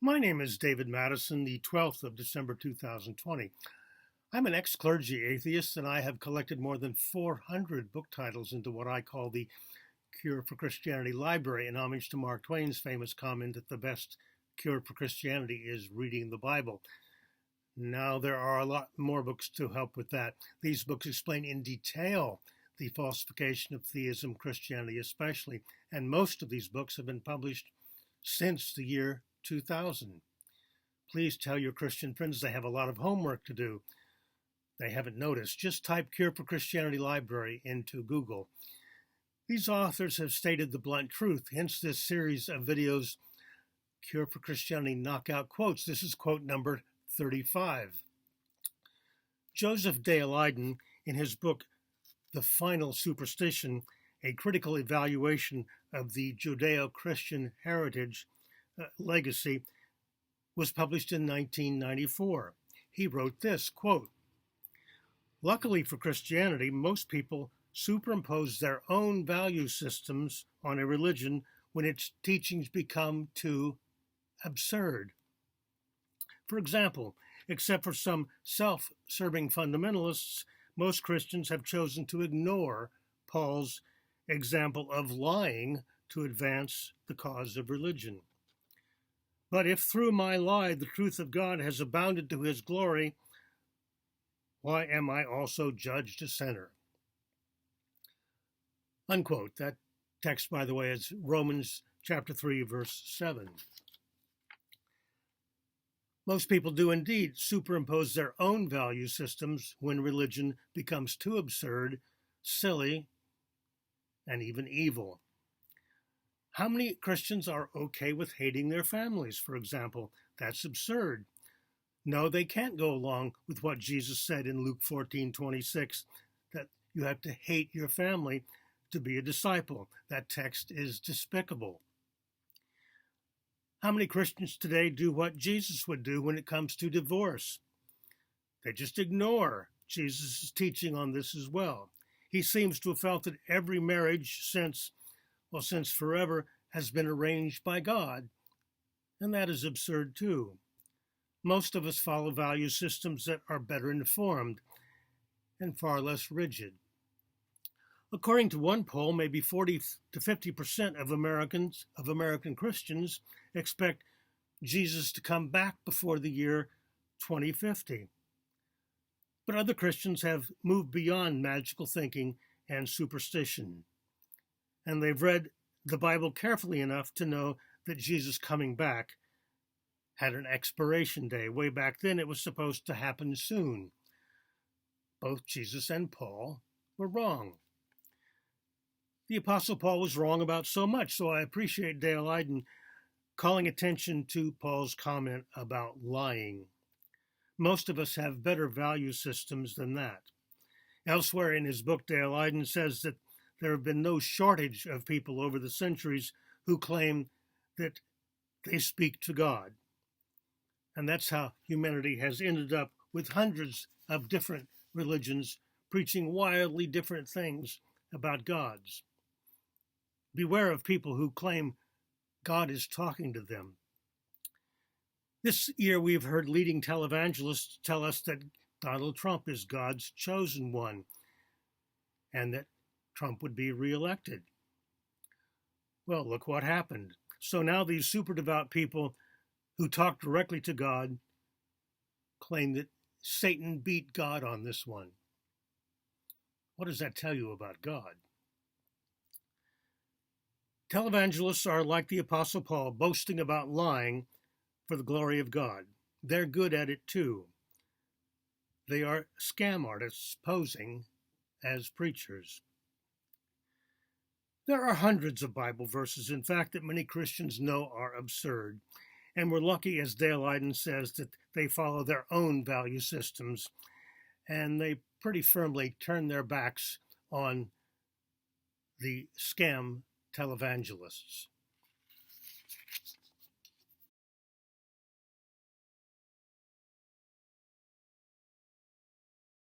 My name is David Madison, the 12th of December 2020. I'm an ex-clergy atheist, and I have collected more than 400 book titles into what I call the Cure for Christianity library, in homage to Mark Twain's famous comment that the best cure for Christianity is reading the Bible. Now, there are a lot more books to help with that. These books explain in detail the falsification of theism, Christianity especially, and most of these books have been published since the year 2000. Please tell your Christian friends they have a lot of homework to do. They haven't noticed. Just type Cure for Christianity Library into Google. These authors have stated the blunt truth, hence this series of videos, Cure for Christianity Knockout Quotes. This is quote number 35. Joseph Dale Leiden, in his book, The Final Superstition, A Critical Evaluation of the Judeo-Christian Heritage Legacy, was published in 1994. He wrote this, quote, "Luckily for Christianity, most people superimpose their own value systems on a religion when its teachings become too absurd. For example, except for some self-serving fundamentalists, most Christians have chosen to ignore Paul's example of lying to advance the cause of religion. But if through my lie the truth of God has abounded to his glory, why am I also judged a sinner?" Unquote. That text, by the way, is Romans chapter 3, verse 7. Most people do indeed superimpose their own value systems when religion becomes too absurd, silly, and even evil. How many Christians are okay with hating their families, for example? That's absurd. No, they can't go along with what Jesus said in Luke 14:26, that you have to hate your family to be a disciple. That text is despicable. How many Christians today do what Jesus would do when it comes to divorce? They just ignore Jesus' teaching on this as well. He seems to have felt that every marriage since forever has been arranged by God, and that is absurd too. Most of us follow value systems that are better informed and far less rigid. According to one poll, maybe 40 to 50% of American Christians expect Jesus to come back before the year 2050. But other Christians have moved beyond magical thinking and superstition, and they've read the Bible carefully enough to know that Jesus coming back had an expiration day. Way back then, it was supposed to happen soon. Both Jesus and Paul were wrong. The Apostle Paul was wrong about so much, so I appreciate Dale Leiden calling attention to Paul's comment about lying. Most of us have better value systems than that. Elsewhere in his book, Dale Leiden says that there have been no shortage of people over the centuries who claim that they speak to God. And that's how humanity has ended up with hundreds of different religions preaching wildly different things about gods. Beware of people who claim God is talking to them. This year we've heard leading televangelists tell us that Donald Trump is God's chosen one and that Trump would be reelected. Well, look what happened. So now these super devout people who talk directly to God claim that Satan beat God on this one. What does that tell you about God? Televangelists are like the Apostle Paul, boasting about lying for the glory of God. They're good at it too. They are scam artists posing as preachers. There are hundreds of Bible verses, in fact, that many Christians know are absurd. And we're lucky, as Dale Leiden says, that they follow their own value systems, and they pretty firmly turn their backs on the scam televangelists.